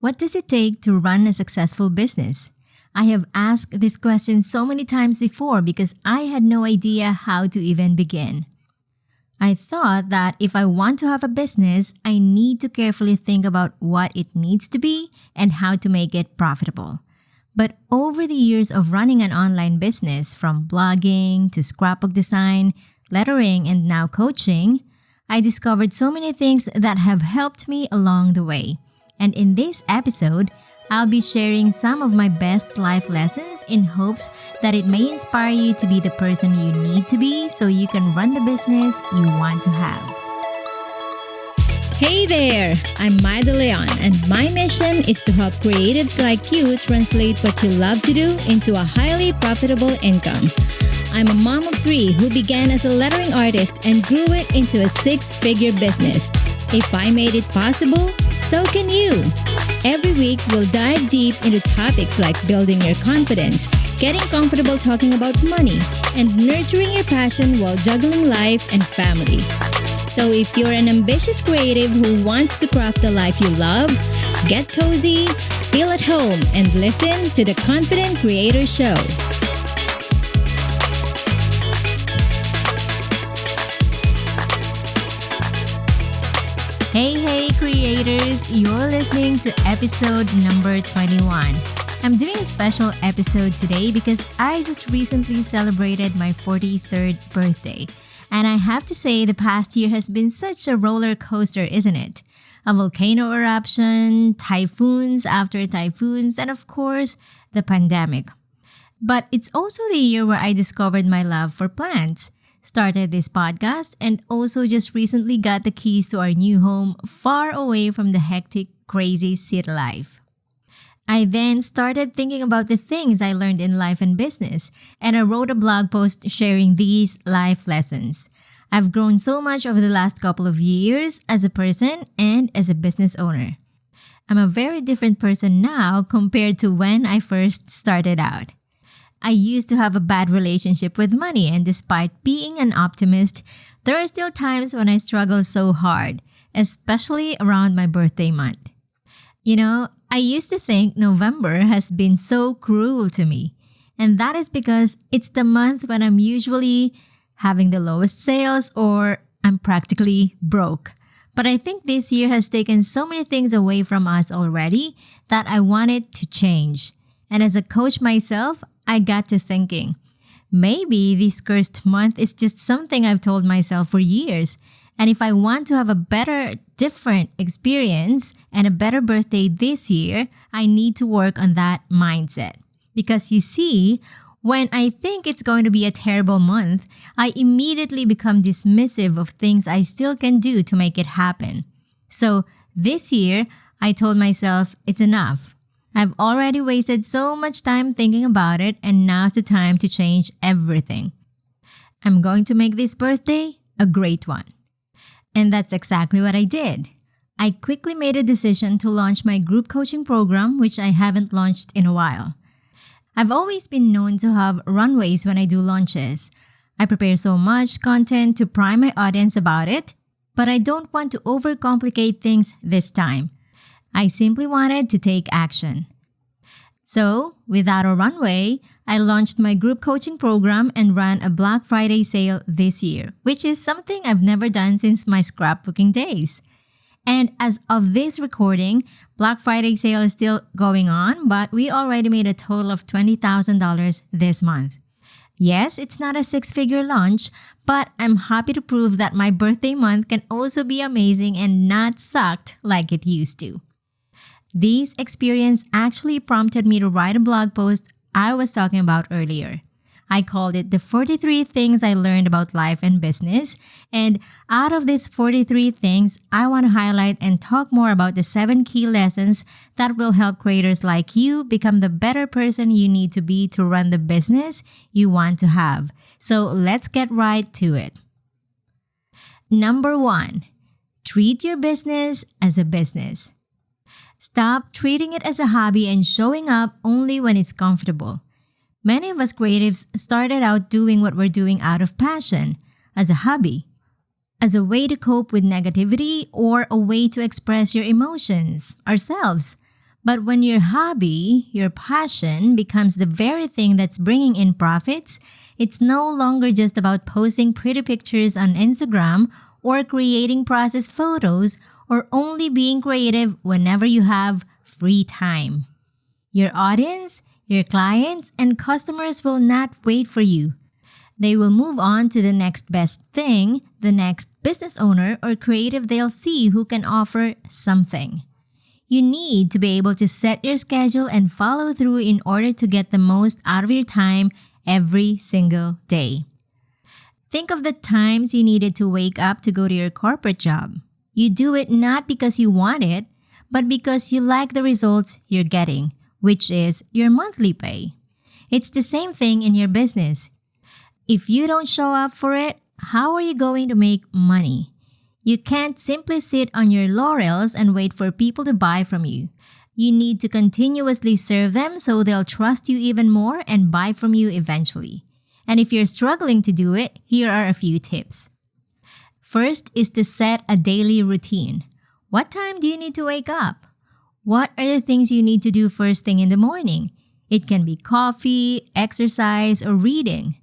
What does it take to run a successful business? I have asked this question so many times before because I had no idea how to even begin. I thought that if I want to have a business, I need to carefully think about what it needs to be and how to make it profitable. But over the years of running an online business, from blogging to scrapbook design, lettering, and now coaching, I discovered so many things that have helped me along the way. And in this episode, I'll be sharing some of my best life lessons in hopes that it may inspire you to be the person you need to be so you can run the business you want to have. Hey there! I'm Maya De Leon, and my mission is to help creatives like you translate what you love to do into a highly profitable income. I'm a mom of 3 who began as a lettering artist and grew it into a 6-figure business. If I made it possible, so can you. Every week, we'll dive deep into topics like building your confidence, getting comfortable talking about money, and nurturing your passion while juggling life and family. So if you're an ambitious creative who wants to craft the life you love, get cozy, feel at home, and listen to the Confident Creator Show. Hey creators, you're listening to episode number 21. I'm doing a special episode today because I just recently celebrated my 43rd birthday. And I have to say the past year has been such a roller coaster, isn't it? A volcano eruption, typhoons after typhoons, and of course, the pandemic. But it's also the year where I discovered my love for plants, started this podcast, and also just recently got the keys to our new home far away from the hectic, crazy city life. I then started thinking about the things I learned in life and business, and I wrote a blog post sharing these life lessons. I've grown so much over the last couple of years as a person and as a business owner. I'm a very different person now compared to when I first started out. I used to have a bad relationship with money, and despite being an optimist, there are still times when I struggle so hard, especially around my birthday month. You know, I used to think November has been so cruel to me, and that is because it's the month when I'm usually having the lowest sales or I'm practically broke. But I think this year has taken so many things away from us already that I wanted to change. And as a coach myself, I got to thinking, maybe this cursed month is just something I've told myself for years. And if I want to have a better, different experience and a better birthday this year, I need to work on that mindset. Because you see, when I think it's going to be a terrible month, I immediately become dismissive of things I still can do to make it happen. So this year, I told myself it's enough. I've already wasted so much time thinking about it, and now's the time to change everything. I'm going to make this birthday a great one. And that's exactly what I did. I quickly made a decision to launch my group coaching program, which I haven't launched in a while. I've always been known to have runways when I do launches. I prepare so much content to prime my audience about it, but I don't want to overcomplicate things this time. I simply wanted to take action. So, without a runway, I launched my group coaching program and ran a Black Friday sale this year, which is something I've never done since my scrapbooking days. And as of this recording, Black Friday sale is still going on, but we already made a total of $20,000 this month. Yes, it's not a 6-figure launch, but I'm happy to prove that my birthday month can also be amazing and not sucked like it used to. This experience actually prompted me to write a blog post I was talking about earlier. I called it the 43 things I learned about life and business. And out of these 43 things, I want to highlight and talk more about the 7 key lessons that will help creators like you become the better person you need to be to run the business you want to have. So let's get right to it. Number 1, treat your business as a business. Stop treating it as a hobby and showing up only when it's comfortable. Many of us creatives started out doing what we're doing out of passion, as a hobby, as a way to cope with negativity or a way to express your emotions, ourselves. But when your hobby, your passion, becomes the very thing that's bringing in profits, it's no longer just about posting pretty pictures on Instagram or creating process photos or only being creative whenever you have free time. Your audience, your clients, and customers will not wait for you. They will move on to the next best thing, the next business owner or creative they'll see who can offer something. You need to be able to set your schedule and follow through in order to get the most out of your time every single day. Think of the times you needed to wake up to go to your corporate job. You do it not because you want it, but because you like the results you're getting, which is your monthly pay. It's the same thing in your business. If you don't show up for it, how are you going to make money? You can't simply sit on your laurels and wait for people to buy from you. You need to continuously serve them so they'll trust you even more and buy from you eventually. And if you're struggling to do it, here are a few tips. First is to set a daily routine. What time do you need to wake up? What are the things you need to do first thing in the morning? It can be coffee, exercise, or reading.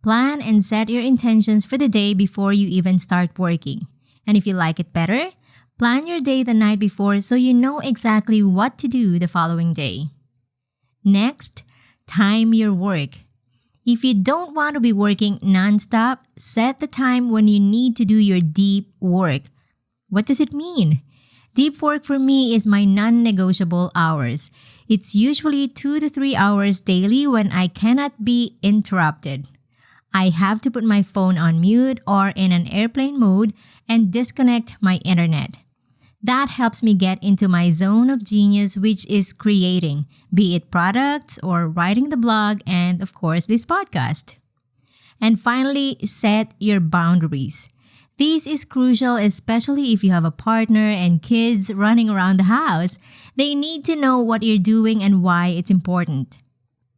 Plan and set your intentions for the day before you even start working. And if you like it better, plan your day the night before so you know exactly what to do the following day. Next, time your work. If you don't want to be working nonstop, set the time when you need to do your deep work. What does it mean? Deep work for me is my non-negotiable hours. It's usually 2 to 3 hours daily when I cannot be interrupted. I have to put my phone on mute or in an airplane mode and disconnect my internet. That helps me get into my zone of genius, which is creating, be it products or writing the blog and, of course, this podcast. And finally, set your boundaries. This is crucial, especially if you have a partner and kids running around the house. They need to know what you're doing and why it's important.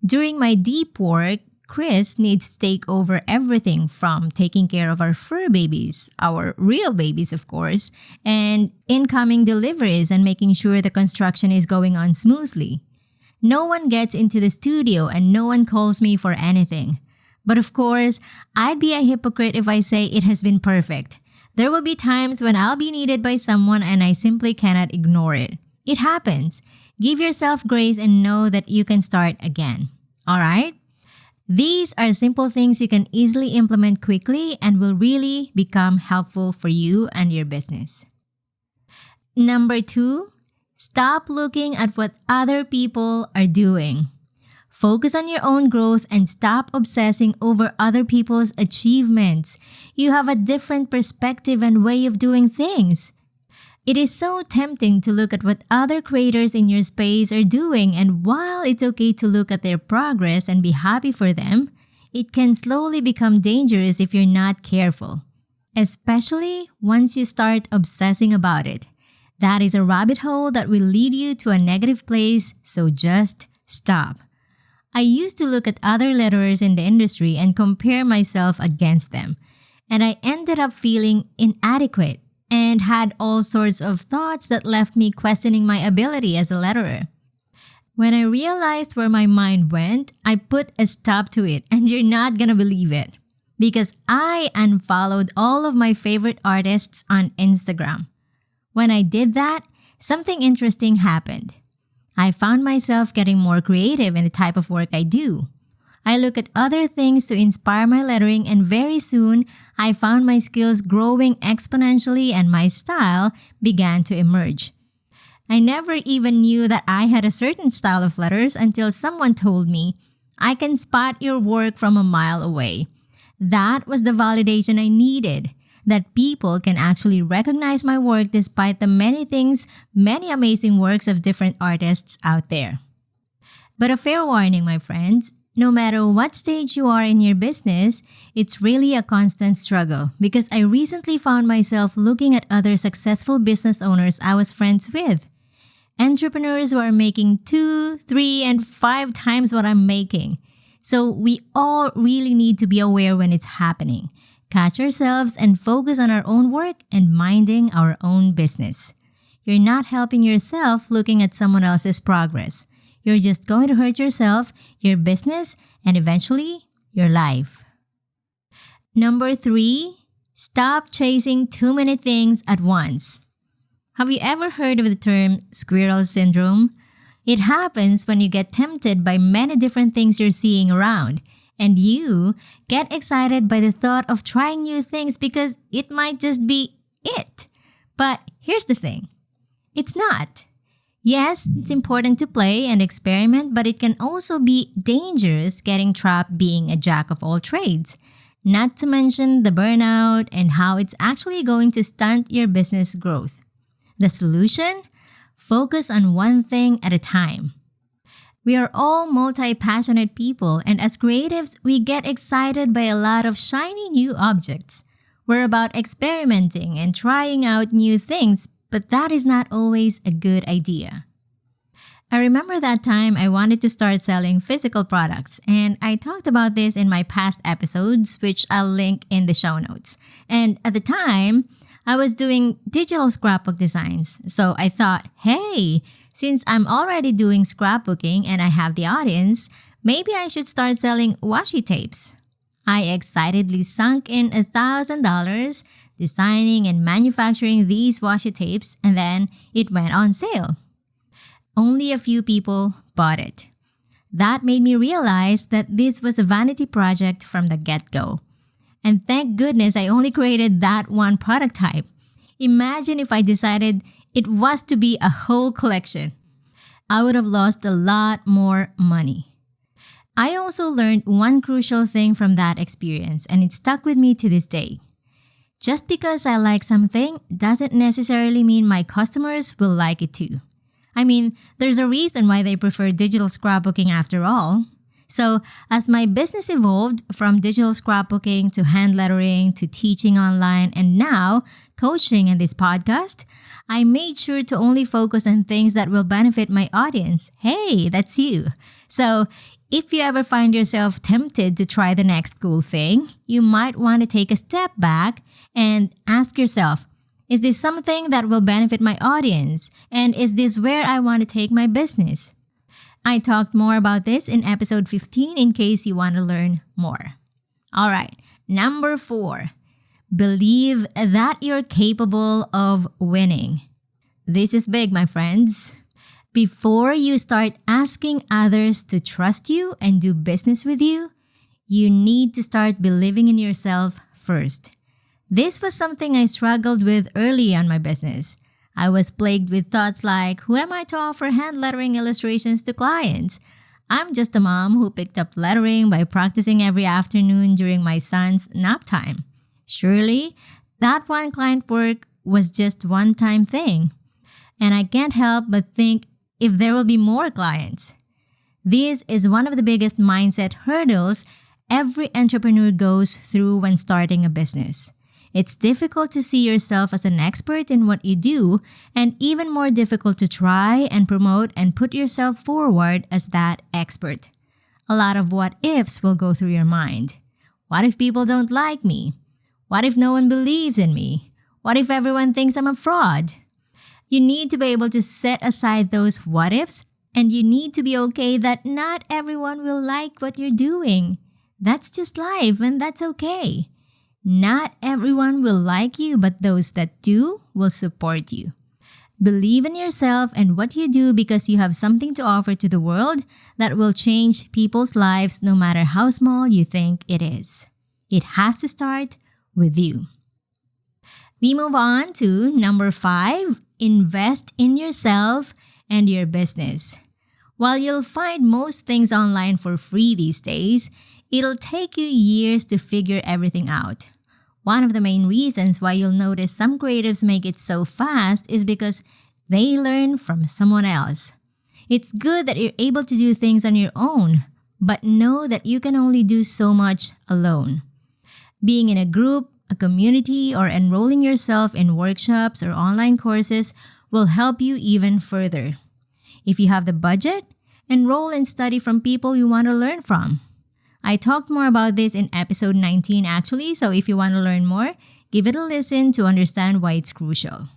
During my deep work, Chris needs to take over everything from taking care of our fur babies, our real babies, of course, and incoming deliveries and making sure the construction is going on smoothly. No one gets into the studio and no one calls me for anything. But of course, I'd be a hypocrite if I say it has been perfect. There will be times when I'll be needed by someone and I simply cannot ignore it. It happens. Give yourself grace and know that you can start again. All right? These are simple things you can easily implement quickly and will really become helpful for you and your business. Number 2, stop looking at what other people are doing. Focus on your own growth and stop obsessing over other people's achievements. You have a different perspective and way of doing things. It is so tempting to look at what other creators in your space are doing, and while it's okay to look at their progress and be happy for them, it can slowly become dangerous if you're not careful, especially once you start obsessing about it. That is a rabbit hole that will lead you to a negative place, so just stop. I used to look at other letterers in the industry and compare myself against them, and I ended up feeling inadequate and had all sorts of thoughts that left me questioning my ability as a letterer. When I realized where my mind went, I put a stop to it, and you're not gonna believe it. Because I unfollowed all of my favorite artists on Instagram. When I did that, something interesting happened. I found myself getting more creative in the type of work I do. I look at other things to inspire my lettering, and very soon, I found my skills growing exponentially and my style began to emerge. I never even knew that I had a certain style of letters until someone told me, "I can spot your work from a mile away." That was the validation I needed, that people can actually recognize my work despite the many amazing works of different artists out there. But a fair warning, my friends, no matter what stage you are in your business, it's really a constant struggle because I recently found myself looking at other successful business owners I was friends with. Entrepreneurs who are making 2, 3, and 5 times what I'm making. So we all really need to be aware when it's happening, catch ourselves, and focus on our own work and minding our own business. You're not helping yourself looking at someone else's progress. You're just going to hurt yourself, your business, and eventually your life. Number 3, stop chasing too many things at once. Have you ever heard of the term squirrel syndrome? It happens when you get tempted by many different things you're seeing around, and you get excited by the thought of trying new things because it might just be it. But here's the thing. It's not. Yes, it's important to play and experiment, but it can also be dangerous getting trapped being a jack of all trades. Not to mention the burnout and how it's actually going to stunt your business growth. The solution? Focus on one thing at a time. We are all multi-passionate people, and as creatives, we get excited by a lot of shiny new objects. We're about experimenting and trying out new things, but that is not always a good idea. I remember that time I wanted to start selling physical products, and I talked about this in my past episodes, which I'll link in the show notes. And at the time, I was doing digital scrapbook designs, so I thought, hey, since I'm already doing scrapbooking and I have the audience, maybe I should start selling washi tapes. I excitedly sunk in $1,000 designing and manufacturing these washi tapes, and then it went on sale. Only a few people bought it. That made me realize that this was a vanity project from the get-go. And thank goodness I only created that one product type. Imagine if I decided it was to be a whole collection. I would have lost a lot more money. I also learned one crucial thing from that experience, and it stuck with me to this day. Just because I like something doesn't necessarily mean my customers will like it too. I mean, there's a reason why they prefer digital scrapbooking after all. So, as my business evolved from digital scrapbooking to hand lettering to teaching online and now coaching and this podcast, I made sure to only focus on things that will benefit my audience. Hey, that's you. So, if you ever find yourself tempted to try the next cool thing, you might want to take a step back and ask yourself, is this something that will benefit my audience? And is this where I want to take my business? I talked more about this in episode 15 in case you want to learn more. All right, number 4, believe that you're capable of winning. This is big, my friends. Before you start asking others to trust you and do business with you, you need to start believing in yourself first. This was something I struggled with early on my business. I was plagued with thoughts like, who am I to offer hand lettering illustrations to clients? I'm just a mom who picked up lettering by practicing every afternoon during my son's nap time. Surely, that one client work was just one-time thing. And I can't help but think if there will be more clients. This is one of the biggest mindset hurdles every entrepreneur goes through when starting a business. It's difficult to see yourself as an expert in what you do, and even more difficult to try and promote and put yourself forward as that expert. A lot of what ifs will go through your mind. What if people don't like me? What if no one believes in me? What if everyone thinks I'm a fraud? You need to be able to set aside those what ifs, and you need to be okay that not everyone will like what you're doing. That's just life, and that's okay. Not everyone will like you, but those that do will support you. Believe in yourself and what you do because you have something to offer to the world that will change people's lives no matter how small you think it is. It has to start with you. We move on to number 5, invest in yourself and your business. While you'll find most things online for free these days, it'll take you years to figure everything out. One of the main reasons why you'll notice some creatives make it so fast is because they learn from someone else. It's good that you're able to do things on your own, but know that you can only do so much alone. Being in a group, a community, or enrolling yourself in workshops or online courses will help you even further. If you have the budget, enroll and study from people you want to learn from. I talked more about this in episode 19 actually, so if you want to learn more, give it a listen to understand why it's crucial.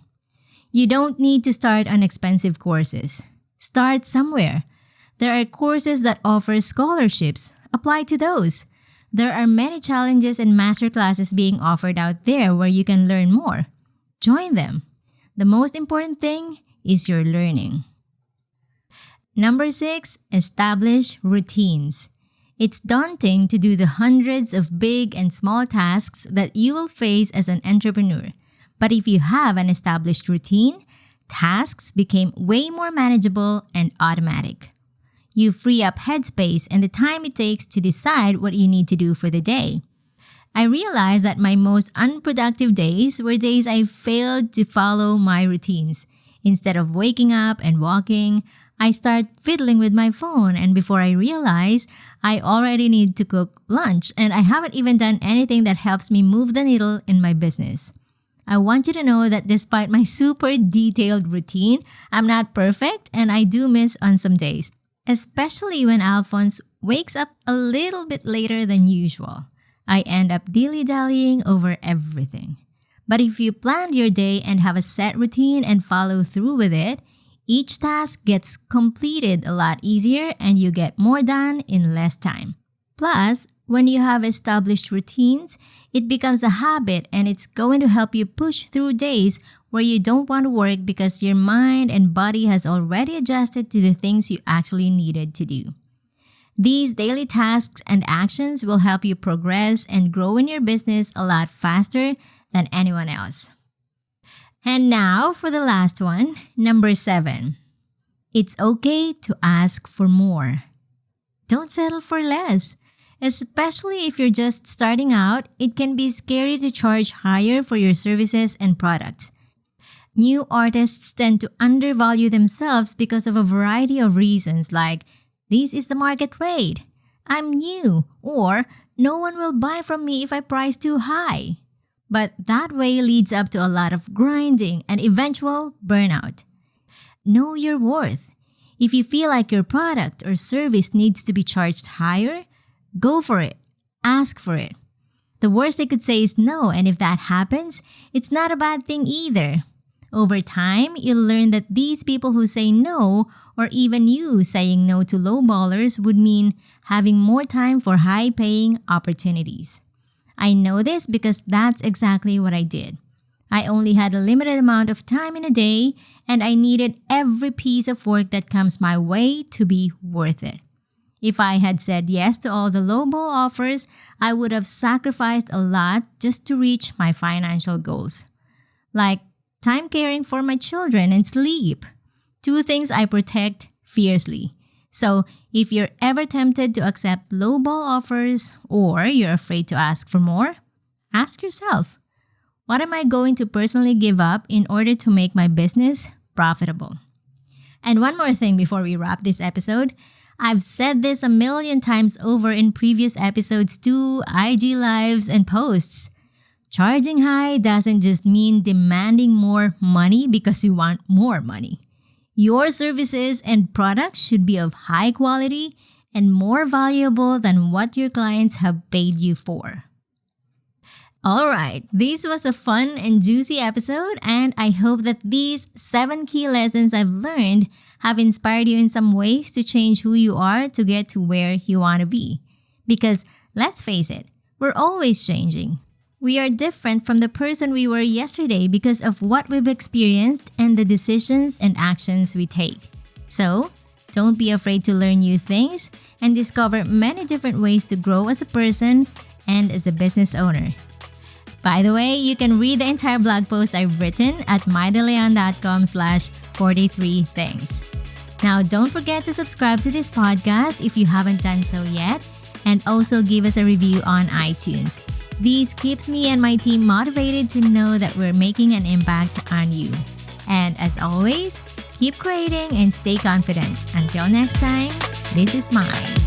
You don't need to start on expensive courses. Start somewhere. There are courses that offer scholarships. Apply to those. There are many challenges and masterclasses being offered out there where you can learn more. Join them. The most important thing is your learning. Number 6, establish routines. It's daunting to do the hundreds of big and small tasks that you will face as an entrepreneur. But if you have an established routine, tasks become way more manageable and automatic. You free up headspace and the time it takes to decide what you need to do for the day. I realized that my most unproductive days were days I failed to follow my routines. Instead of waking up and walking, I start fiddling with my phone, and before I realize, I already need to cook lunch and I haven't even done anything that helps me move the needle in my business. I want you to know that despite my super detailed routine, I'm not perfect and I do miss on some days, especially when Alphonse wakes up a little bit later than usual. I end up dilly-dallying over everything. But if you plan your day and have a set routine and follow through with it, each task gets completed a lot easier and you get more done in less time. Plus, when you have established routines, it becomes a habit and it's going to help you push through days where you don't want to work because your mind and body has already adjusted to the things you actually needed to do. These daily tasks and actions will help you progress and grow in your business a lot faster than anyone else. And now for the last one, number 7. It's okay to ask for more. Don't settle for less. Especially if you're just starting out, it can be scary to charge higher for your services and products. New artists tend to undervalue themselves because of a variety of reasons like, this is the market rate, I'm new, or no one will buy from me if I price too high. But that way leads up to a lot of grinding and eventual burnout. Know your worth. If you feel like your product or service needs to be charged higher, go for it. Ask for it. The worst they could say is no, and if that happens, it's not a bad thing either. Over time, you'll learn that these people who say no, or even you saying no to lowballers, would mean having more time for high-paying opportunities. I know this because that's exactly what I did. I only had a limited amount of time in a day, and I needed every piece of work that comes my way to be worth it. If I had said yes to all the lowball offers, I would have sacrificed a lot just to reach my financial goals. Like time caring for my children and sleep. 2 things I protect fiercely. So if you're ever tempted to accept lowball offers or you're afraid to ask for more, ask yourself, what am I going to personally give up in order to make my business profitable? And one more thing before we wrap this episode, I've said this a million times over in previous episodes too, IG lives and posts. Charging high doesn't just mean demanding more money because you want more money. Your services and products should be of high quality and more valuable than what your clients have paid you for. Alright, this was a fun and juicy episode, and I hope that these 7 key lessons I've learned have inspired you in some ways to change who you are to get to where you want to be. Because let's face it, we're always changing. We are different from the person we were yesterday because of what we've experienced and the decisions and actions we take. So, don't be afraid to learn new things and discover many different ways to grow as a person and as a business owner. By the way, you can read the entire blog post I've written at mydeleon.com/43things. Now, don't forget to subscribe to this podcast if you haven't done so yet, and also give us a review on iTunes. This keeps me and my team motivated to know that we're making an impact on you. And as always, keep creating and stay confident. Until next time, this is Mai.